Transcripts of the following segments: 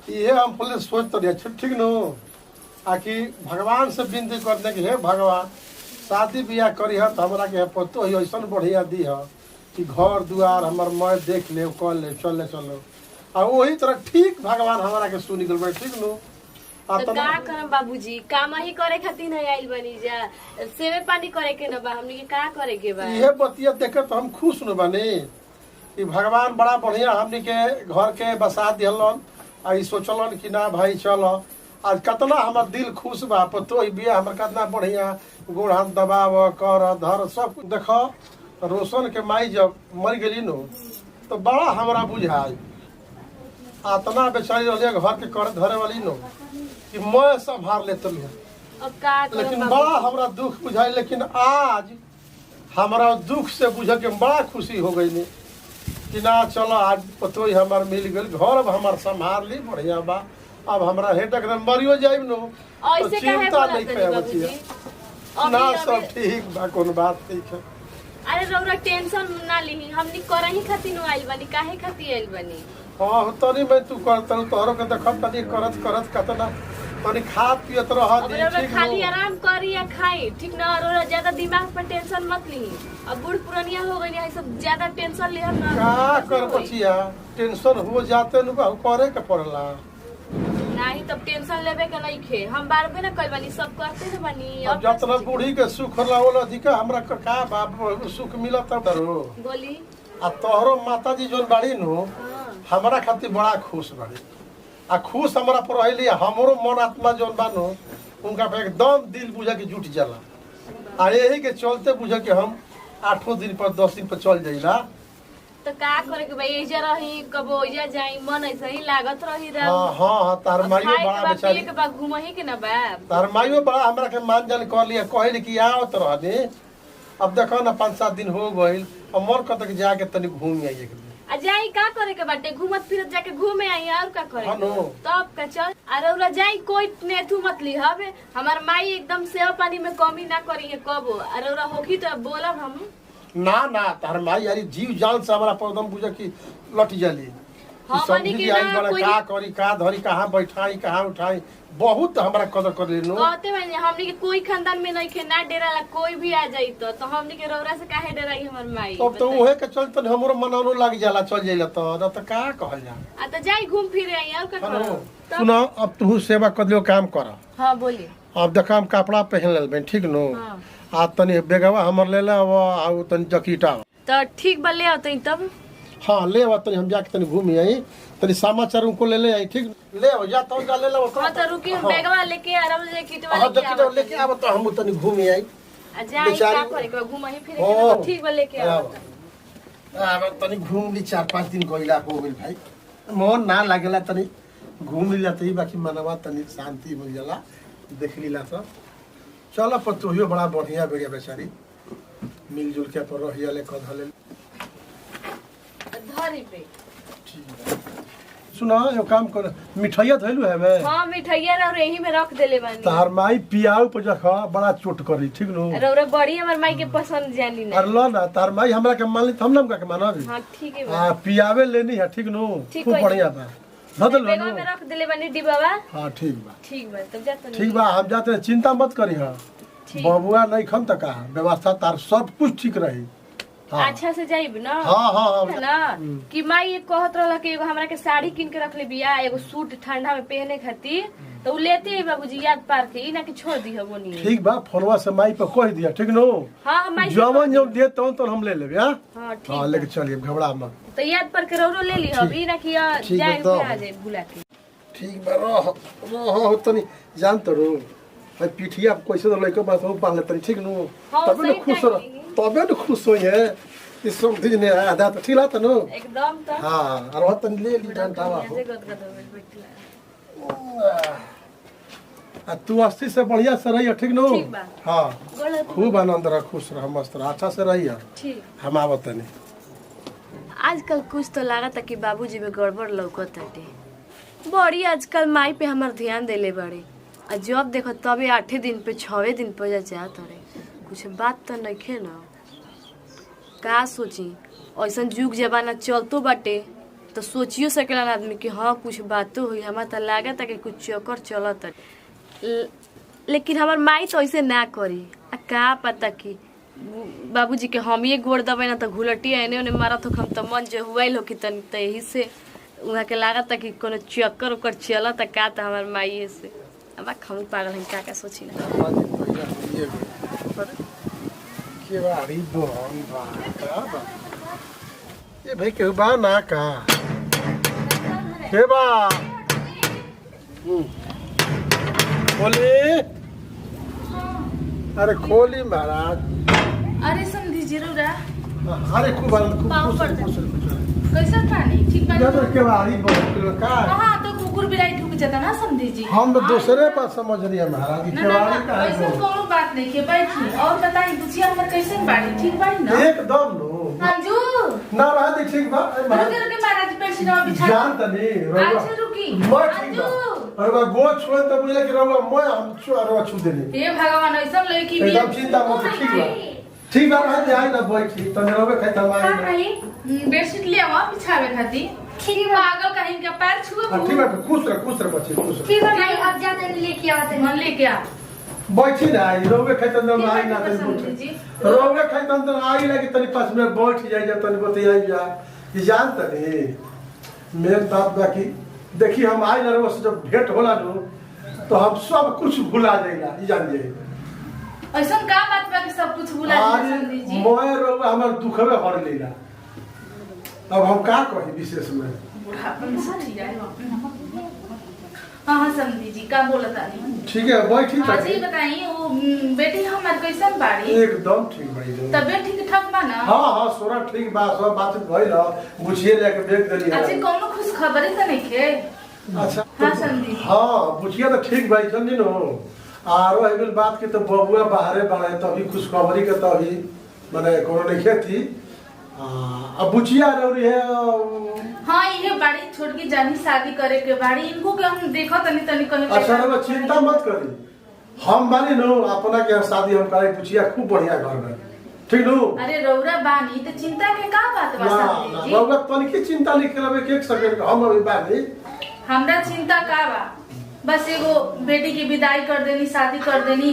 ये हम पहले सोच तो ठीक न आकि भगवान से विनती करते कि हे भगवान शादी ब्याह करी तो हमरा के पतो ही ऐसा बढ़िया दी है कि घर दुआर हमार मैं देख ले कर ले चल चलो और वही तरह ठीक भगवान हमारा के सुनी गल ठीक न तो का करम बाबूजी काम ही करे खातिर नहीं आइल बनी जा सेवे पानी करे के न बा हमनी के का करे के बा ये बतिया देख तो हम खुश न बने कि भगवान बड़ा बढ़िया हमनी के घर के बसा दिलन आ सोचलन कि ना भाई चलो आज कितना हमार दिल खुश बा पतो ही बिया हमर कितना बढ़िया गोड़ हाथ दबाव कर धर सब देख रोशन के माई जब मर गई नो तो बड़ा हमरा बुझाई आतना बेचारी रही घर के कर धरे वाली नो कि मैं संभार लेते लेकिन बड़ा हमरा दुख बुझाई लेकिन आज हमारा दुख से बुझ के बड़ा खुशी हो गई कि ना चलो आज पतो ही हमार मिल गई घर अब हमार संभाल ली बढ़िया बा अब हमरा हेटक मरियो जाइब नो तो चिंता नहीं करे ना सब ठीक बा कोन बात ठीक है। अरे रौरा टेंशन ना ली हमनी करही खातिर आइल बनी काहे खातिर आइल बनी हां तनी मैं तू करत तोहरो के देखब तनी करत करत कतना तनी खा पियत रह दी ठीक खाली आराम करी या खाई ठीक ना रौरा ज्यादा दिमाग पर टेंशन मत ली अब बूढ़ पुरानिया हो गई है सब ज्यादा टेंशन ले हम ना का कर बचिया टेंशन हो जाते न करे के पड़ला नहीं तब टेंशन लेवे के नहीं खे हम बार में ना कल बनी सब करते न बनी अब जतना बूढ़ी के सुख लावल अधिक हमरा का बाप सुख मिलत तरो बोली आ तोहरो माताजी जोन बाड़ी नु हमरा खातिर बड़ा खुश बाड़ी आ खुश हमरा पर रहली हमरो मन आत्मा जोन बानो उनका पे एकदम दिल बुझा के जुट जाला आ यही के चलते बुझा के हम 8 दिन पर 10 दिन पर चल जाइला तो का करे के भाई एजा रही कबो एजा जाई मन ऐसे ही लागत रही रे हां तार माइयो बड़ा बेचारी के बा घुमही के ना बा तार माइयो बड़ा हमरा के मान जान कर लिया कहली कि आओ तो रहने अब देखो ना 5-7 दिन हो गइल और मन कत के जाके तनी घूम आई एक दिन आ जाई का करे के बाटे घूमत फिरत जाके घूमे आई और का करे तब का चल अरे उरा जाई कोई नेथु मत ली हवे हमार माई एकदम सेवा पानी में कमी ना करी है कबो अरे उरा होखी तो बोलब हम ना तार माई यारी जीव जान से हमरा पर एकदम बुझे कि लट जाली हमनी के ना कोई का करी का धरी कहां बैठाई कहां उठाई बहुत हमरा कदर कर लेनो कहते भाई हमनी के कोई खानदान में नहीं खे ना डेराला कोई भी आ जाई तो हमनी के रौरा से काहे डराई हमर माई तब तो ओहे के चलते हमरो मननो लग जाला चल जाइला तो का कहल जा आ तो जाई घूम फिर आई और का करो सुनो अब तू सेवा कर लियो काम कर हां बोलिए अब देख हम कपड़ा पहन लेल बन ठीक नो आ तनी बेगवा हमर ले ले आ तनी जकीटा तो ठीक बल्ले आते तब हां ले आ तनी हम जाके तनी घूम आई तनी समाचार उनको ले आई ठीक ले आ जा तो जा ले ले हां तो रुकी बेगवा लेके आराम से किटवा हां जकीटा लेके आब तो हम तनी घूम आई आ जाई का करे के घूम ही फिर के ठीक बा लेके आ तनी घूम ली 4-5 दिन गइला हो गेल भाई मन ना लागेला तनी घूम लीला तई बाकी मनवा तनी शांति मिल जाला देख लीला तो चलो पतोहियो बड़ा बढ़िया बेड़िया बेचारी मिलजुल के पर रहियाले कधले धरी पे सुना यो काम कर मिठाइया धइलु है बे हां मिठाइया और यही में रख देले बानी तार माई पियाऊ पर जखा बड़ा चोट करी ठीक नो अरे बड़ी हमर माई के पसंद जानी ना अरे लो ना तार माई हमरा के मान ली हम ना के मानब हां ठीक है हां पियावे लेनी है ठीक नो खूब बढ़िया बा बदल बेगा में रख देले बानी डिब्बा हां ठीक बा तब जात ठीक बा हम जाते चिंता मत करी हां बबुआ नहीं खम तक व्यवस्था तार सब कुछ ठीक रही अच्छा से जाइब ना हां ना कि माई ये कहत रहला कि एगो हमरा के साड़ी किन के रख ले बिया एगो सूट ठंडा में पहने खातिर तो उ लेते है बाबूजी याद पार के ई ना कि छोड़ दी हबो नहीं ठीक बा फोनवा से माई पे कह दिया ठीक नो हां माई जवन जो दे तो हम ले लेबे हां ठीक हां लेके चलिए घबरा मत तो याद पर के रौरो ले ली अब ई ना कि जाए तो आ जाए भुला के ठीक बा रह तनी जान तो रो भाई पिठिया कैसे तो लइका बात हो पाले तनी ठीक नो तबे न खुश होई है इस सब दिन ने आधा तो ठीक लाता नो एकदम तो हां और तनी ले ली डांटावा आ तू अस्सी से बढ़िया से रही ठीक नो हां खूब आनंद रह खुश रह मस्त रह अच्छा से रही ठीक हम आवत नहीं आजकल कुछ तो लागत कि बाबूजी में गड़बड़ लौकत हटे बड़ी आजकल माई पे हमार ध्यान देले बड़े आ जब देखो तबे 8 दिन पे 6 दिन पे जात रहे कुछ बात तो नहीं ना का सोची ऐसा जुग जमाना चलतो बाटे तो सोचियो सकेला ना आदमी कि हाँ कुछ बातो हुई, हमारा तो लागत कि कुछ चक्कर चलत लेकिन हमार माई तो ऐसे ना करी। आ का पता कि बाबूजी के हम ये गोड़ दबे ना तो घुलटी एने ओने मारत हो, हम तो मन जो हुआ हो कि तनी तो यही से वहाँ के लागत कि कोनो चक्कर उकर चलत का तो हमार माई से। अब हम पागल हैं का सोची ना ये भाई के बा ना का के बा खोली, अरे खोली महाराज। अरे समझी जरूर अरे खूब कैसा पानी ठीक पानी के बारी बहुत का हाँ तो कुकुर बिलाई ढुक जाता ना समझी जी। हम तो दूसरे पर समझ रही है महाराज की केवाड़ी का है। ऐसा कोनो बात नहीं के बैठी और बताई बुचिया हमर कैसे बाड़ी ठीक बाड़ी ना एकदम नो अंजू ना रहा दी ठीक बा रुके रुके महाराज पेट से बिछा जान तनी रोवा अच्छा रुकी मैं ठीक बा और बा गो छोड़ त बुझले कि रोवा मैं हम छोड़वा छू देनी। हे भगवान ऐसा लड़की भी एकदम चिंता मत ठीक बा ठीक बा भाई आई ना बैठी तने रोवे खाई तमाई भाई बेडशीट ले आवा बिछावे खाती ठीक है पागल कहीं का पैर छुआ ठीक है खुश रह बच्चे खुश ठीक है भाई अब जाते लेके आते मन लेके आ बैठी ना आई रोवे खाई तने आई ना तने रोवे खाई तने आई लगी तनी पास में बैठ जाई जा तने बतियाई जा ये जान तनी मेरे बात बाकी देखी हम आई ना रोज जब भेंट होला नो तो हम सब कुछ भुला जाएगा ये जान जाए ऐसा का बात बा कि सब कुछ भुला समझी जी मैं रोवे हमर दुखवे हर लेला। अब हम का कही विशेष में बुढ़ापन में सब ठीक है हाँ समझी जी का बोलता नहीं ठीक है बैठी हाँ जी बताइए वो बेटी हमार कैसन बाड़ी एकदम ठीक बाड़ी तबियत ठीक ठाक बा ना हाँ हाँ सोरा ठीक बा सब बात भइल बुझिए लेके देख देली अच्छा कोनो खुश खबरी त नहीं के अच्छा हाँ समझी हाँ बुझिए तो ठीक भाई समझी नो आरो एगल बात के तो बबुआ बाहरे बाड़े तभी खुशखबरी के तभी माने कोनो नहीं खेती अब बुचिया रही है। हाँ ये बाड़ी छोड़ के जानी शादी करे के बाड़ी इनको के हम देखो तनी तनी कहीं अच्छा रे चिंता मत करी हम बानी नो अपना के शादी हम करे बुचिया खूब बढ़िया घर में ठीक नो। अरे रौरा बानी तो चिंता के का बात बा समझी जी रौरा तनी की चिंता नहीं करबे के एक सेकंड हम अभी बानी हमरा चिंता का बा बस एगो बेटी की विदाई कर देनी शादी कर देनी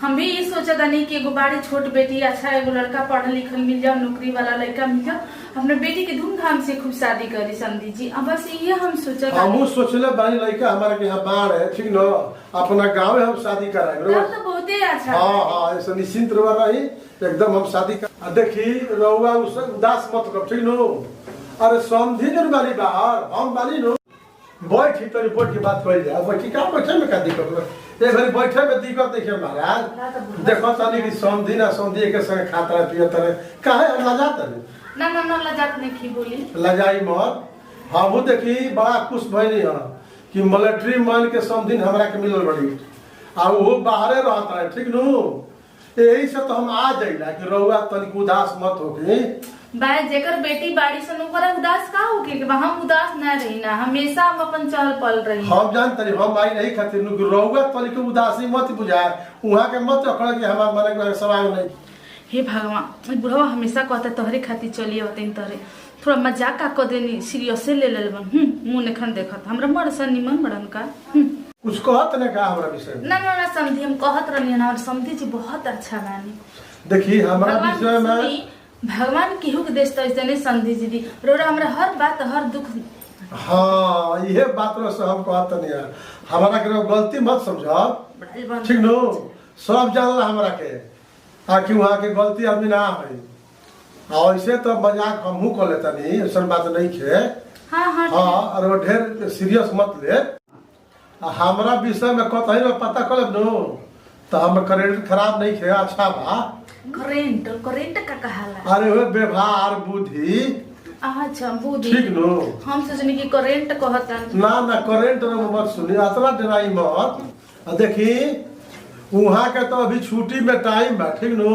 हम भी ये सोचा था नहीं कि एगो बाड़ी छोट बेटी अच्छा एगो लड़का पढ़ल लिखल मिल जाओ नौकरी वाला लड़का मिल जाओ अपने बेटी के धूमधाम से खूब शादी करी समझी जी अब बस ये हम सोचा हम सोचले बानी लड़का हमारे के यहाँ बाढ़ है ठीक न अपना गाँव में हम शादी कराए तो बहुत ही अच्छा हाँ हाँ ऐसा निश्चिंत रही एकदम हम शादी कर देखी रहुआ उदास मत कर ठीक नो। अरे समझी जरूर बानी बाहर हम बानी नो बैठी तो रिपोर्ट की बात कर जाए बैठी का बैठे में का दिक्कत एक घड़ी बैठे में दिक्कत देखिए महाराज देखो तनी कि समझी ना समझी के संग खाता पियो तरे काहे हम लजात ना ना ना लजात नहीं की बोली लजाई मत हम वो देखी बड़ा खुश भइली हां कि मिलिट्री मैन के समझी हमरा के मिलल बड़ी आ वो बाहरे रहता है ठीक नु यही से तो हम आ जाइला कि रहुआ तनी उदास मत होके भाई जेकर बेटी बाड़ी सन ऊपर उदास का हो के हम उदास ना रही ना हमेशा हम अपन चल पल रही हम जानते हम आई नहीं खातिर नु रहुआ तनी के उदासी मत बुझाए वहां के मत अकड़ के हमार मन के सवाल नहीं। हे भगवान बुढ़वा हमेशा कहता तोहरे खातिर चलिए होते तोहरे थोड़ा मजाक का कर देनी सीरियस ले ले मुंह ने खन देखत हमरा मर सन निमन बड़न का कुछ कहत ने का हमरा विषय ना ना ना समझी हम कहत रहनी ना और समझी जी बहुत अच्छा बानी देखी हमरा विषय में भगवान केहू के देश तो ऐसे नहीं समझी जी रोड़ा हमरा हर बात हर दुख हाँ ये बात से हम कहत नहीं हमारा के गलती मत समझो ठीक नो सब जानला हमरा के कि वहाँ के गलती आदमी ना है और ऐसे तो मजाक हमहू कर लेता नहीं ऐसा बात नहीं है। हाँ हाँ हाँ और वो ढेर सीरियस मत ले हमारा विषय में कतई में पता कर नो तो हम करेंट खराब नहीं है अच्छा बा करेंट करेंट का कहाला अरे वो व्यवहार बुद्धि अच्छा बुद्धि ठीक नो हम सोचनी कि करेंट कहता ना ना करेंट मत सुनी अतना डराई मत देखी वहाँ के तो अभी छुट्टी में टाइम बा ठीक नो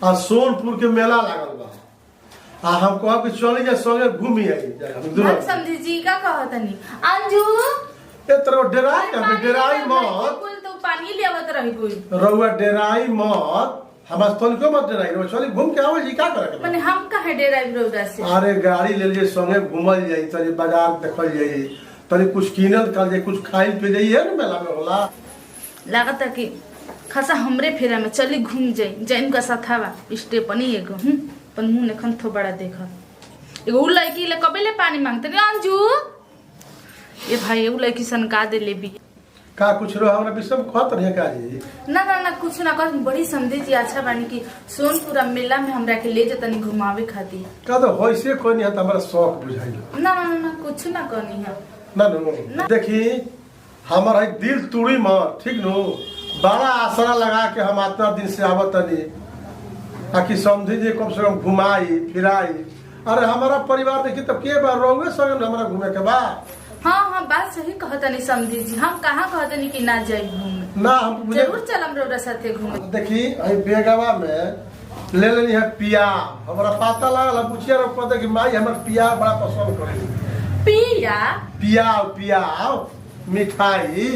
आ सोनपुर के मेला लागल बा हम कह कि चली जाए संगे घूमी आई समझी जी का कहतनी अंजू ए तरह डराई मत तो पानी लेवत रही कोई रउआ डराई मत हमार तोल क्यों मत डराई चली घूम के आवल जी का करे माने हम काहे डेराइब रौदा से? अरे गाड़ी ले लिए संगे घूमल जाई तनी बाजार देखल जाई तनी कुछ कीनल कर जाई कुछ खाई पी जाई है ना मेला में होला। लागता कि खासा हमरे फेरा में चली घूम जाई जैन का साथावा स्टेपनी एगो पर मुंह ने खन थो बड़ा देखा एगो उ लड़की ले कबे ले पानी मांगते रे अंजू ये भाई उ लड़की सनका दे ले भी का कुछ रो हमरा विषय में खत रहे का जी ना ना ना कुछ ना कर बड़ी समझे जी अच्छा बानी की सोनपुरा मेला में हमरा के ले जतनी घुमावे खातिर का तो होइसे कोई नहीं है हमरा शौक बुझाई ना ना ना कुछ ना करनी है ना देखी हमारा दिल तुड़ी मत ठीक नो बड़ा आसरा लगा के हम इतना दिन से आवत तनी आखिर समझी जी कम से कम घुमाई फिराई अरे हमारा परिवार देखी तब के बार रहोगे संग हमारा घूमे के बाद। हाँ हाँ बात सही कहतनी समझी जी हम कहाँ कहतनी कि ना जाई घूमे ना हम जरूर चलम रोरा साथे घूमे। देखी अई बेगवा में ले लेनी है पिया हमारा पता लागल पूछिया रो पता कि माई हमर पिया बड़ा पसंद करेली पिया पिया पिया मिठाई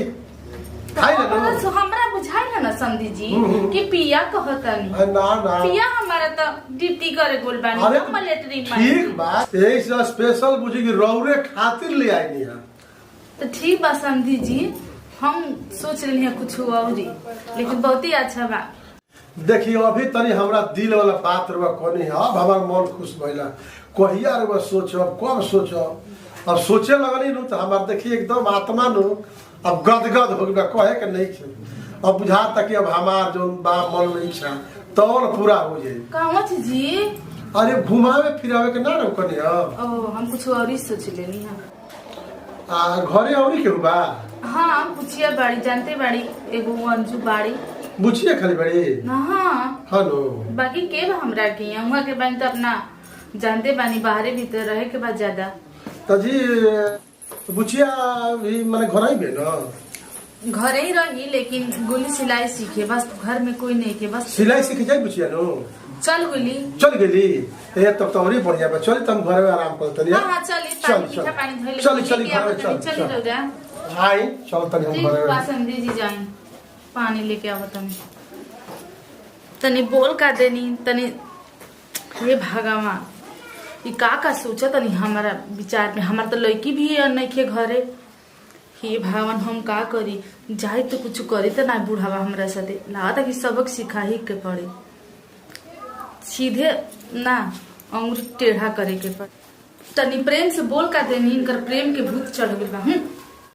खाई ले तो हमरा बुझाई ना समझी जी कि पिया कहतनी ना ना पिया हमारा तो ड्यूटी करे गोल बानी अरे हम लेटरिन ठीक बात यही से स्पेशल बुझी कि रौरे खातिर ले आई नहीं है तो ठीक बा समझी जी हम सोच रही हैं कुछ और लेकिन बहुत ही अच्छा बा। देखिए अभी तनी हमरा दिल वाला बात रुआ कोनी है अब हमार मन खुश भइला कहिया रुआ सोचब कब सोचब अब सोचे लगनी नु तो हमार देखिए एकदम आत्मा नु अब गदगद हो गया कहे के नहीं खे अब बुझा तक अब हमार जो बा मन में इच्छा तो पूरा हो जाए कहवा छी जी अरे घुमावे फिरावे के ना रोकनी है ओ हम कुछ और ही सोच लेनी है घरे औरी के बा हाँ पूछिए बाड़ी जानते बाड़ी एगो अंजू बाड़ी बुझिए खाली बड़ी हाँ हेलो बाकी के बा हमरा के यहाँ के बैंक तो अपना जानते बानी बाहरे भीतर रहे के बाद ज्यादा तो जी बुचिया भी मैंने घर ही बे ना घरे ही रही लेकिन गोली सिलाई सीखे बस घर में कोई नहीं के बस सिलाई सीख जाए बुचिया नो चल गोली चल गेली ए तब तो औरी बढ़िया बा चल तुम घर में आराम कर तनी हाँ हाँ चली पानी मीठा पानी धोले चल चल घर में चल चली रौदा आई चल तनी हम ठीक घर बा में समझी जी जाई पानी लेके आवत तनी तनी बोल का देनी तनी हे भगवान ई का सोचा तनी हमारा विचार में हमार तो लड़की भी नहीं खे घरे हे भगवान हम का करी जाए तो कुछ करी तो ना बुढ़ावा हमरा साथे लागता कि सबक सिखा ही के पड़े सीधे ना अंगुरी टेढ़ा करे के पड़े तनी प्रेम से बोल का देनी इनकर प्रेम के भूत चढ़ गइल बा